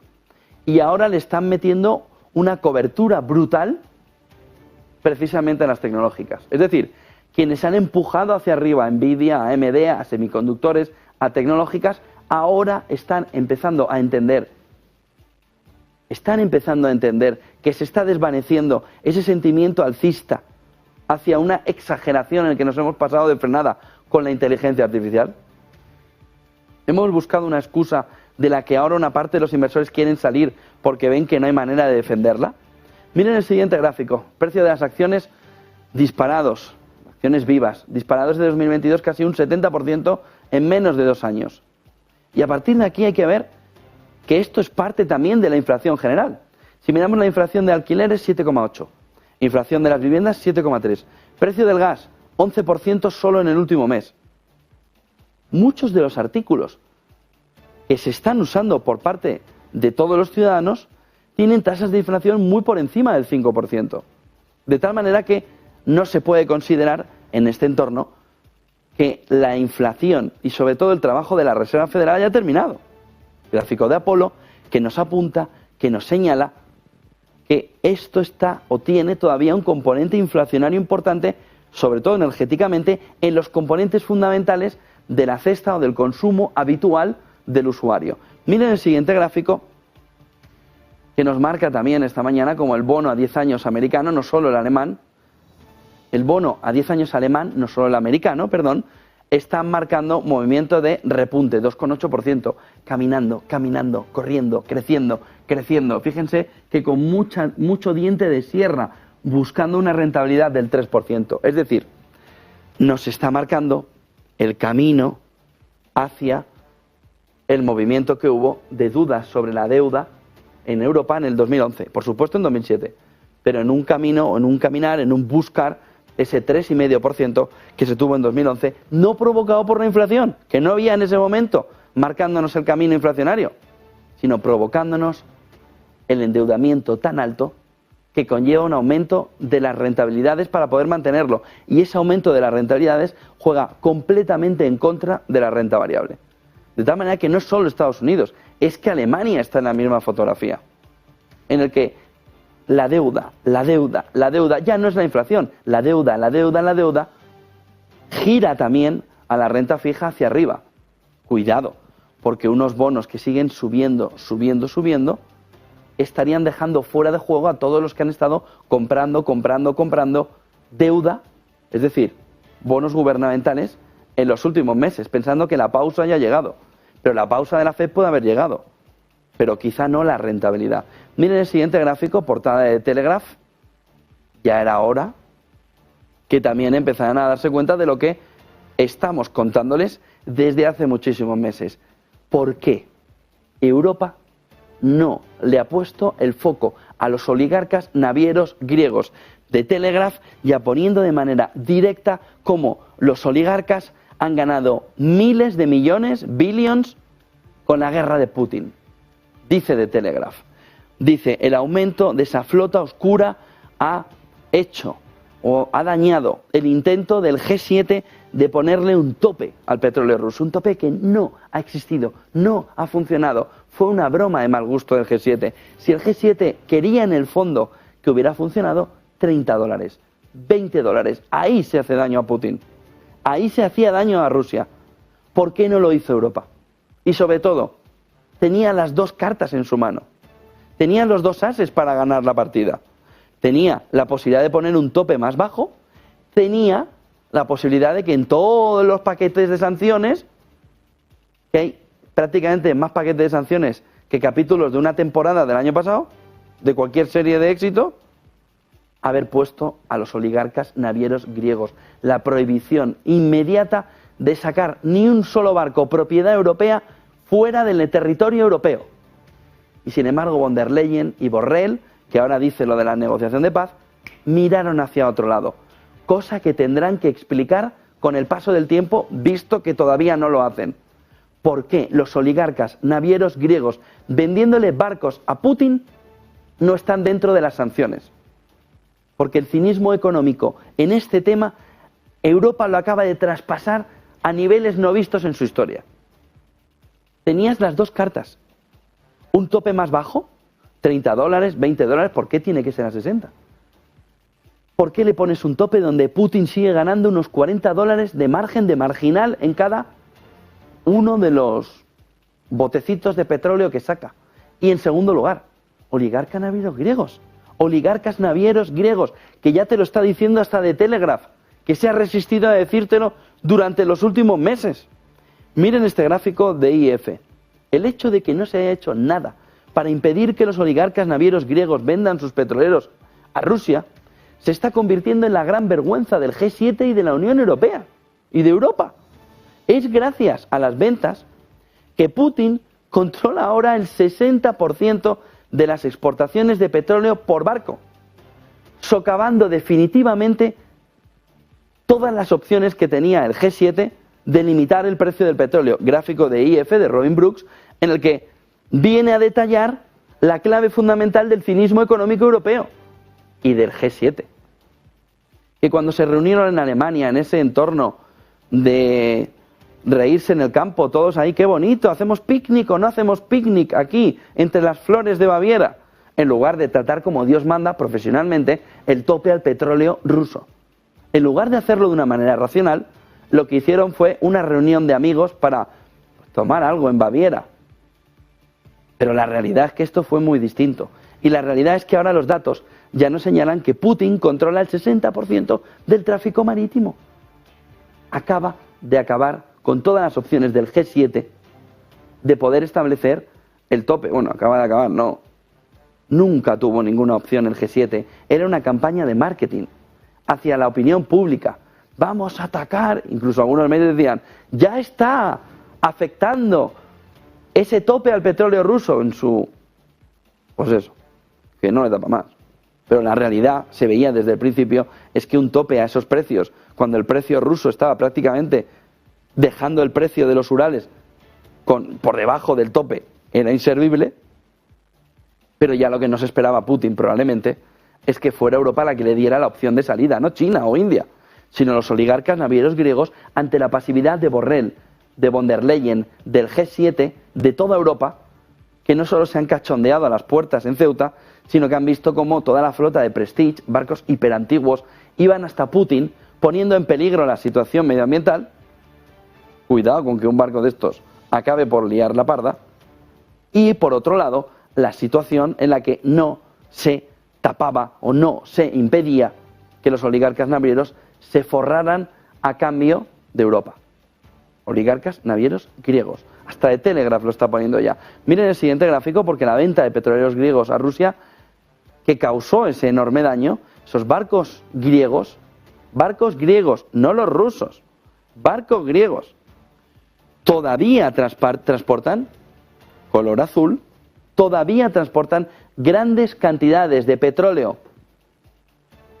y ahora le están metiendo una cobertura brutal precisamente en las tecnológicas. Es decir, quienes han empujado hacia arriba a Nvidia, a AMD, a semiconductores, a tecnológicas, ahora están empezando a entender que se está desvaneciendo ese sentimiento alcista hacia una exageración en el que nos hemos pasado de frenada con la inteligencia artificial. Hemos buscado una excusa de la que ahora una parte de los inversores quieren salir porque ven que no hay manera de defenderla. Miren el siguiente gráfico, precio de las acciones disparados, acciones vivas, disparados de 2022 casi un 70% en menos de 2 años. Y a partir de aquí hay que ver que esto es parte también de la inflación general. Si miramos la inflación de alquileres, 7,8%, inflación de las viviendas, 7,3%, precio del gas, 11% solo en el último mes. Muchos de los artículos que se están usando por parte de todos los ciudadanos tienen tasas de inflación muy por encima del 5%. De tal manera que no se puede considerar en este entorno que la inflación y sobre todo el trabajo de la Reserva Federal haya terminado. El gráfico de Apolo que nos apunta, que nos señala que esto está o tiene todavía un componente inflacionario importante, sobre todo energéticamente, en los componentes fundamentales de la cesta o del consumo habitual del usuario. Miren el siguiente gráfico que nos marca también esta mañana como el bono a 10 años americano, no solo el alemán, el bono a 10 años alemán, no solo el americano, perdón, está marcando movimiento de repunte, 2,8%, caminando, corriendo, creciendo. Fíjense que con mucho diente de sierra, buscando una rentabilidad del 3%. Es decir, nos está marcando el camino hacia el movimiento que hubo de dudas sobre la deuda en Europa en el 2011, por supuesto en 2007, pero en un camino, en un caminar, en un buscar ese 3,5% que se tuvo en 2011, no provocado por la inflación, que no había en ese momento marcándonos el camino inflacionario, sino provocándonos el endeudamiento tan alto que conlleva un aumento de las rentabilidades para poder mantenerlo. Y ese aumento de las rentabilidades juega completamente en contra de la renta variable. De tal manera que no es solo Estados Unidos, es que Alemania está en la misma fotografía, en el que la deuda, ya no es la inflación, la deuda gira también a la renta fija hacia arriba. Cuidado, porque unos bonos que siguen subiendo, estarían dejando fuera de juego a todos los que han estado comprando deuda, es decir, bonos gubernamentales en los últimos meses, pensando que la pausa haya llegado. Pero la pausa de la FED puede haber llegado, pero quizá no la rentabilidad. Miren el siguiente gráfico, portada de Telegraph. Ya era hora que también empezaran a darse cuenta de lo que estamos contándoles desde hace muchísimos meses. ¿Por qué Europa no le ha puesto el foco a los oligarcas navieros griegos? De Telegraph, ya poniendo de manera directa cómo los oligarcas han ganado miles de millones, billions, con la guerra de Putin. Dice de Telegraph, dice, el aumento de esa flota oscura ha hecho o ha dañado el intento del G7 de ponerle un tope al petróleo ruso, un tope que no ha existido, no ha funcionado, fue una broma de mal gusto del G7. Si el G7 quería en el fondo que hubiera funcionado, $30, $20, ahí se hace daño a Putin, ahí se hacía daño a Rusia. ¿Por qué no lo hizo Europa? Y sobre todo, tenía las dos cartas en su mano, tenía los dos ases para ganar la partida. Tenía la posibilidad de poner un tope más bajo, tenía la posibilidad de que en todos los paquetes de sanciones, que hay prácticamente más paquetes de sanciones que capítulos de una temporada del año pasado, de cualquier serie de éxito, haber puesto a los oligarcas navieros griegos la prohibición inmediata de sacar ni un solo barco propiedad europea fuera del territorio europeo. Y sin embargo, von der Leyen y Borrell, que ahora dice lo de la negociación de paz, miraron hacia otro lado, cosa que tendrán que explicar con el paso del tiempo, visto que todavía no lo hacen. ¿Por qué los oligarcas navieros griegos vendiéndole barcos a Putin no están dentro de las sanciones? Porque el cinismo económico en este tema, Europa lo acaba de traspasar a niveles no vistos en su historia. Tenías las dos cartas, un tope más bajo, $30, $20, ¿por qué tiene que ser a 60? ¿Por qué le pones un tope donde Putin sigue ganando unos $40 de margen de marginal en cada uno de los botecitos de petróleo que saca? Y en segundo lugar, oligarcas navieros griegos, que ya te lo está diciendo hasta de Telegraph, que se ha resistido a decírtelo durante los últimos meses. Miren este gráfico de IF. El hecho de que no se haya hecho nada para impedir que los oligarcas navieros griegos vendan sus petroleros a Rusia, se está convirtiendo en la gran vergüenza del G7 y de la Unión Europea y de Europa. Es gracias a las ventas que Putin controla ahora el 60% de las exportaciones de petróleo por barco, socavando definitivamente todas las opciones que tenía el G7 de limitar el precio del petróleo. Gráfico de IF, de Robin Brooks, en el que viene a detallar la clave fundamental del cinismo económico europeo y del G7. Que cuando se reunieron en Alemania, en ese entorno de reírse en el campo, todos ahí, qué bonito, hacemos picnic o no hacemos picnic aquí, entre las flores de Baviera, en lugar de tratar como Dios manda profesionalmente el tope al petróleo ruso. En lugar de hacerlo de una manera racional, lo que hicieron fue una reunión de amigos para tomar algo en Baviera. Pero la realidad es que esto fue muy distinto. Y la realidad es que ahora los datos ya nos señalan que Putin controla el 60% del tráfico marítimo. Acaba de acabar con todas las opciones del G7 de poder establecer el tope. Bueno, acaba de acabar, no. Nunca tuvo ninguna opción el G7. Era una campaña de marketing hacia la opinión pública. Vamos a atacar. Incluso algunos medios decían, ya está afectando ese tope al petróleo ruso en su... Pues eso, que no le da para más. Pero la realidad, se veía desde el principio, es que un tope a esos precios, cuando el precio ruso estaba prácticamente dejando el precio de los Urales por debajo del tope, era inservible. Pero ya lo que no se esperaba Putin probablemente es que fuera Europa la que le diera la opción de salida, no China o India, sino los oligarcas navieros griegos ante la pasividad de Borrell, de von der Leyen, del G7, de toda Europa, que no solo se han cachondeado a las puertas en Ceuta, sino que han visto cómo toda la flota de Prestige, barcos hiperantiguos, iban hasta Putin, poniendo en peligro la situación medioambiental. Cuidado con que un barco de estos acabe por liar la parda. Y por otro lado, la situación en la que no se tapaba o no se impedía que los oligarcas navieros se forraran a cambio de Europa. Oligarcas navieros griegos. Hasta de Telegraph lo está poniendo ya. Miren el siguiente gráfico, porque la venta de petroleros griegos a Rusia, que causó ese enorme daño, esos barcos griegos, no los rusos, barcos griegos, todavía transportan, color azul, todavía transportan grandes cantidades de petróleo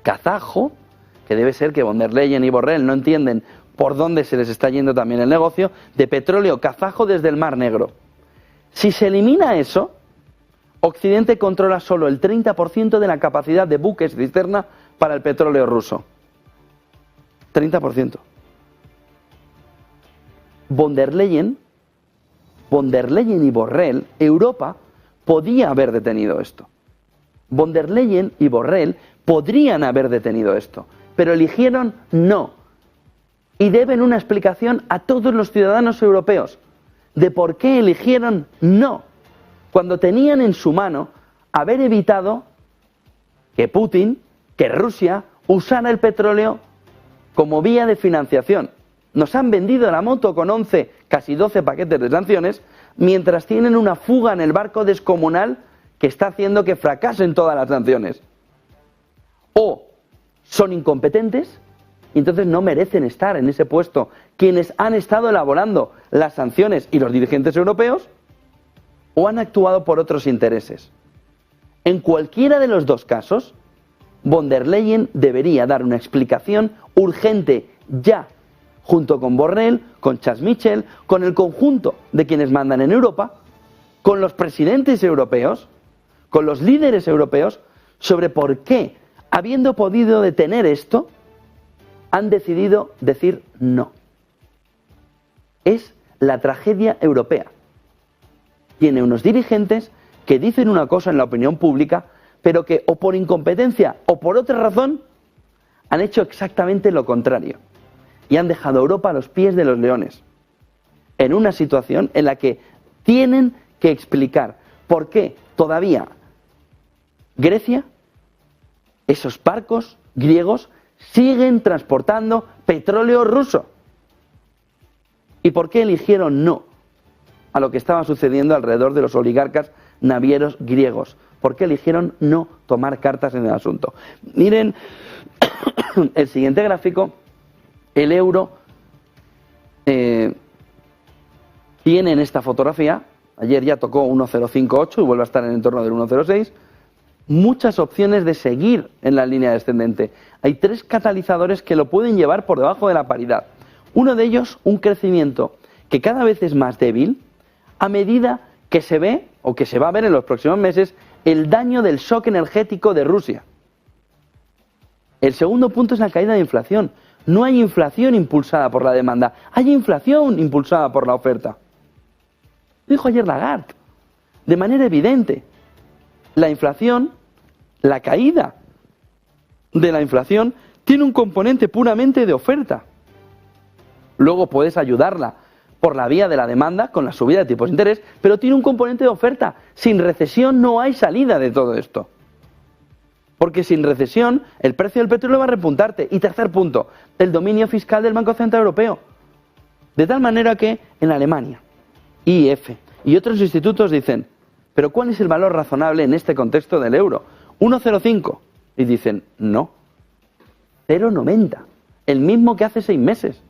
kazajo, que debe ser que von der Leyen y Borrell no entienden por dónde se les está yendo también el negocio, de petróleo kazajo desde el Mar Negro. Si se elimina eso, Occidente controla solo el 30% de la capacidad de buques cisterna para el petróleo ruso. 30%. Von der Leyen y Borrell, Europa podía haber detenido esto. Von der Leyen y Borrell podrían haber detenido esto, pero eligieron no. Y deben una explicación a todos los ciudadanos europeos de por qué eligieron no, cuando tenían en su mano haber evitado que Putin, que Rusia, usara el petróleo como vía de financiación. Nos han vendido la moto con 11, casi 12 paquetes de sanciones, mientras tienen una fuga en el barco descomunal que está haciendo que fracasen todas las sanciones. O son incompetentes y entonces no merecen estar en ese puesto quienes han estado elaborando las sanciones y los dirigentes europeos, o han actuado por otros intereses. En cualquiera de los dos casos, von der Leyen debería dar una explicación urgente ya, junto con Borrell, con Charles Michel, con el conjunto de quienes mandan en Europa, con los presidentes europeos, con los líderes europeos, sobre por qué, habiendo podido detener esto, han decidido decir no. Es la tragedia europea. Tiene unos dirigentes que dicen una cosa en la opinión pública, pero que o por incompetencia o por otra razón han hecho exactamente lo contrario y han dejado a Europa a los pies de los leones, en una situación en la que tienen que explicar por qué todavía Grecia, esos barcos griegos, siguen transportando petróleo ruso. ¿Y por qué eligieron no a lo que estaba sucediendo alrededor de los oligarcas navieros griegos? ¿Por qué eligieron no tomar cartas en el asunto? Miren el siguiente gráfico. El euro tiene en esta fotografía, ayer ya tocó 1,058 y vuelve a estar en el entorno del 1,06, muchas opciones de seguir en la línea descendente. Hay tres catalizadores que lo pueden llevar por debajo de la paridad. Uno de ellos, un crecimiento que cada vez es más débil a medida que se ve, o que se va a ver en los próximos meses, el daño del shock energético de Rusia. El segundo punto es la caída de inflación. No hay inflación impulsada por la demanda, hay inflación impulsada por la oferta. Dijo ayer Lagarde, de manera evidente. La inflación, la caída de la inflación, tiene un componente puramente de oferta. Luego puedes ayudarla por la vía de la demanda con la subida de tipos de interés, pero tiene un componente de oferta. Sin recesión no hay salida de todo esto. Porque sin recesión el precio del petróleo va a repuntarte. Y tercer punto, el dominio fiscal del Banco Central Europeo. De tal manera que en Alemania, IIF y otros institutos dicen, ¿pero cuál es el valor razonable en este contexto del euro? 1,05. Y dicen, no, 0,90. El mismo que hace 6 meses.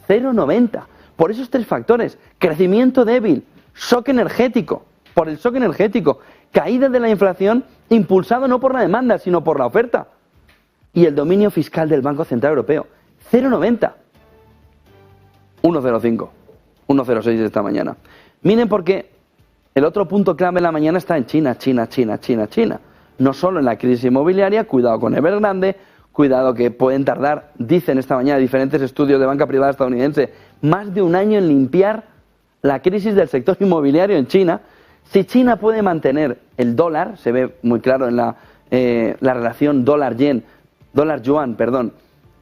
0,90. Por esos tres factores, crecimiento débil, shock energético, por el shock energético, caída de la inflación impulsado no por la demanda, sino por la oferta. Y el dominio fiscal del Banco Central Europeo, 0,90. 1,05. 1,06 esta mañana. Miren porque el otro punto clave en la mañana está en China. No solo en la crisis inmobiliaria, cuidado con Evergrande, cuidado que pueden tardar, dicen esta mañana diferentes estudios de banca privada estadounidense, más de un año en limpiar la crisis del sector inmobiliario en China. Si China puede mantener el dólar, se ve muy claro en la relación dólar-yuan,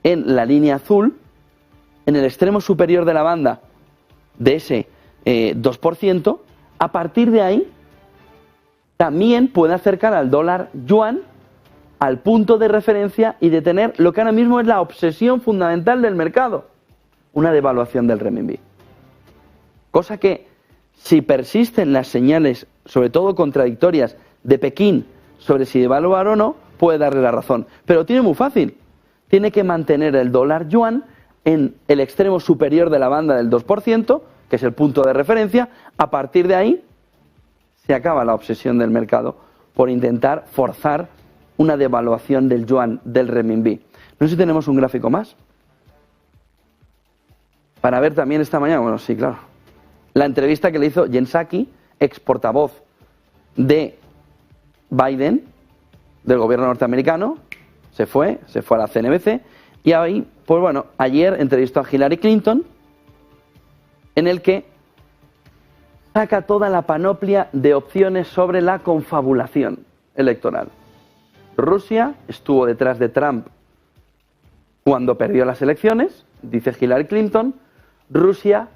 en la línea azul, en el extremo superior de la banda de ese 2%, a partir de ahí también puede acercar al dólar yuan al punto de referencia y detener lo que ahora mismo es la obsesión fundamental del mercado, una devaluación del renminbi. Cosa que, si persisten las señales, sobre todo contradictorias, de Pekín sobre si devaluar o no, puede darle la razón. Pero tiene muy fácil. Tiene que mantener el dólar yuan en el extremo superior de la banda del 2%, que es el punto de referencia. A partir de ahí se acaba la obsesión del mercado por intentar forzar una devaluación del yuan, del renminbi. No sé si tenemos un gráfico más para ver también esta mañana. Bueno, sí, claro. La entrevista que le hizo Jen Psaki, ex portavoz de Biden, del gobierno norteamericano, se fue a la CNBC, y ahí, pues bueno, ayer entrevistó a Hillary Clinton, en el que saca toda la panoplia de opciones sobre la confabulación electoral. Rusia estuvo detrás de Trump cuando perdió las elecciones, dice Hillary Clinton. Rusia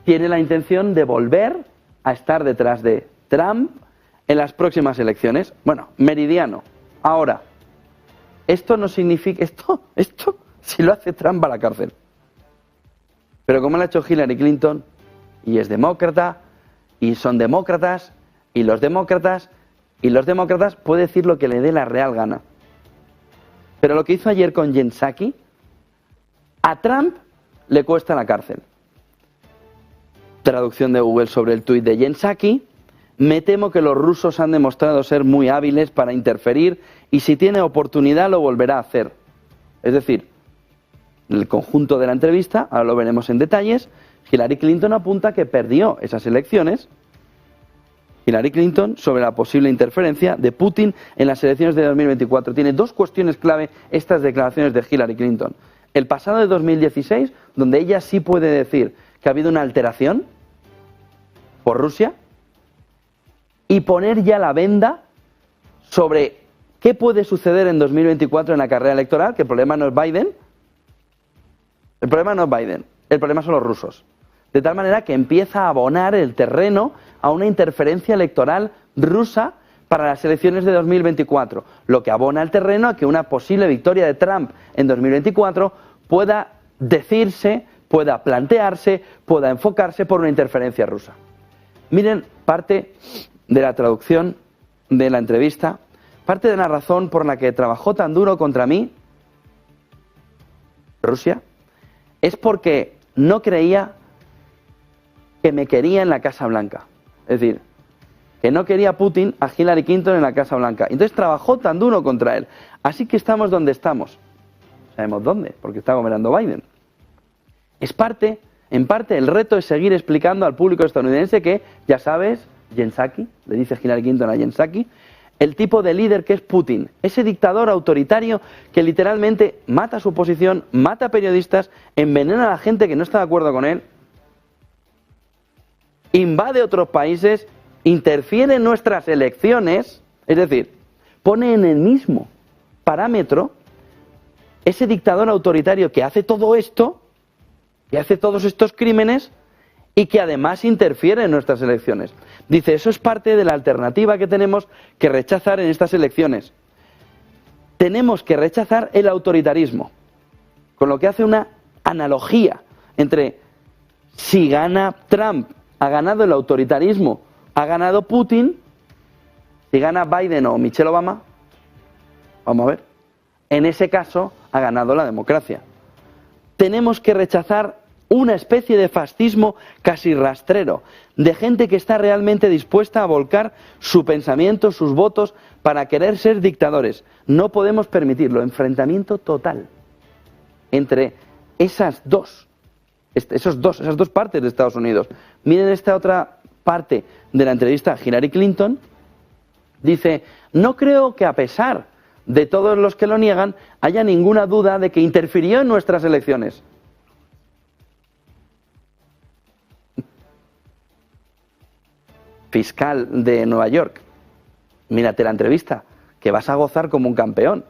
tiene la intención de volver a estar detrás de Trump en las próximas elecciones. Bueno, meridiano. Ahora, esto no significa... Esto, si lo hace Trump, va a la cárcel. Pero como lo ha hecho Hillary Clinton, y es demócrata, y son demócratas, y los demócratas, puede decir lo que le dé la real gana. Pero lo que hizo ayer con Jen Psaki, a Trump le cuesta la cárcel. Traducción de Google sobre el tuit de Jen Psaki: me temo que los rusos han demostrado ser muy hábiles para interferir y si tiene oportunidad lo volverá a hacer. Es decir, el conjunto de la entrevista, ahora lo veremos en detalles, Hillary Clinton apunta que perdió esas elecciones. Hillary Clinton sobre la posible interferencia de Putin en las elecciones de 2024. Tiene dos cuestiones clave estas declaraciones de Hillary Clinton. El pasado de 2016, donde ella sí puede decir que ha habido una alteración por Rusia, y poner ya la venda sobre qué puede suceder en 2024 en la carrera electoral, que el problema no es Biden, el problema son los rusos. De tal manera que empieza a abonar el terreno a una interferencia electoral rusa para las elecciones de 2024, lo que abona el terreno a que una posible victoria de Trump en 2024 pueda decirse, pueda plantearse, pueda enfocarse por una interferencia rusa. Miren parte de la traducción de la entrevista, parte de la razón por la que trabajó tan duro contra mí, Rusia, es porque no creía que me quería en la Casa Blanca. Es decir, que no quería Putin a Hillary Clinton en la Casa Blanca. Entonces trabajó tan duro contra él. Así que estamos donde estamos. Sabemos dónde, porque está gobernando Biden. En parte, el reto es seguir explicando al público estadounidense que, ya sabes, Jen Psaki, le dice Hillary Clinton a Jen Psaki, el tipo de líder que es Putin, ese dictador autoritario que literalmente mata a su oposición, mata a periodistas, envenena a la gente que no está de acuerdo con él, invade otros países, interfiere en nuestras elecciones, es decir, pone en el mismo parámetro ese dictador autoritario que hace todo esto, que hace todos estos crímenes y que además interfiere en nuestras elecciones. Dice, eso es parte de la alternativa que tenemos que rechazar en estas elecciones. Tenemos que rechazar el autoritarismo, con lo que hace una analogía entre si gana Trump, ha ganado el autoritarismo, ha ganado Putin, si gana Biden o Michelle Obama, vamos a ver, en ese caso ha ganado la democracia. Tenemos que rechazar una especie de fascismo casi rastrero, de gente que está realmente dispuesta a volcar su pensamiento, sus votos, para querer ser dictadores. No podemos permitirlo. Enfrentamiento total entre esas dos partes de Estados Unidos. Miren esta otra parte de la entrevista a Hillary Clinton. Dice, no creo que a pesar de todos los que lo niegan, haya ninguna duda de que interfirió en nuestras elecciones. Fiscal de Nueva York, mírate la entrevista, que vas a gozar como un campeón.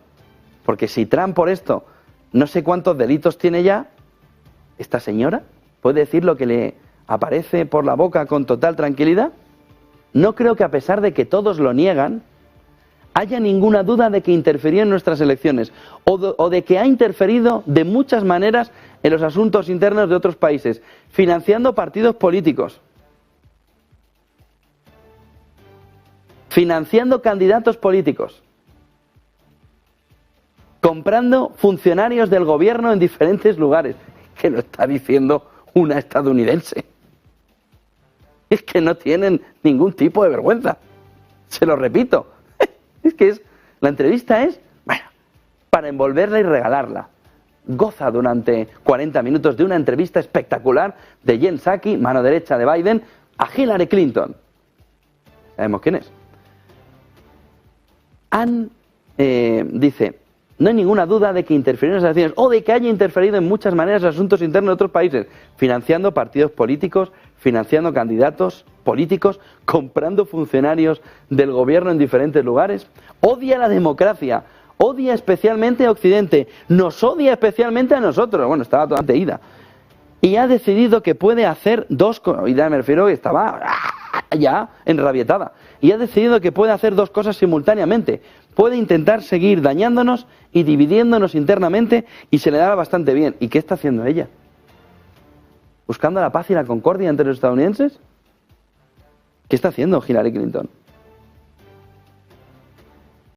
Porque si Trump por esto, no sé cuántos delitos tiene ya, esta señora puede decir lo que le aparece por la boca con total tranquilidad. no creo que a pesar de que todos lo niegan, haya ninguna duda de que interfirió en nuestras elecciones o de que ha interferido de muchas maneras en los asuntos internos de otros países, financiando partidos políticos, financiando candidatos políticos, comprando funcionarios del gobierno en diferentes lugares. Que lo está diciendo una estadounidense. Es que no tienen ningún tipo de vergüenza. Se lo repito. Es que la entrevista es, bueno, para envolverla y regalarla. Goza durante 40 minutos de una entrevista espectacular de Jen Psaki, mano derecha de Biden, a Hillary Clinton. Sabemos quién es. Dice, no hay ninguna duda de que interfirió en las elecciones o de que haya interferido en muchas maneras en asuntos internos de otros países, financiando partidos políticos, financiando candidatos políticos, comprando funcionarios del gobierno en diferentes lugares. Odia la democracia, odia especialmente a Occidente, nos odia especialmente a nosotros. Bueno, estaba totalmente ida. Y ha decidido que puede hacer dos cosas. Y me refiero que estaba ya enrabietada. Y ha decidido que puede hacer dos cosas simultáneamente. Puede intentar seguir dañándonos y dividiéndonos internamente, y se le da bastante bien. ¿Y qué está haciendo ella? ¿Buscando la paz y la concordia entre los estadounidenses? ¿Qué está haciendo Hillary Clinton?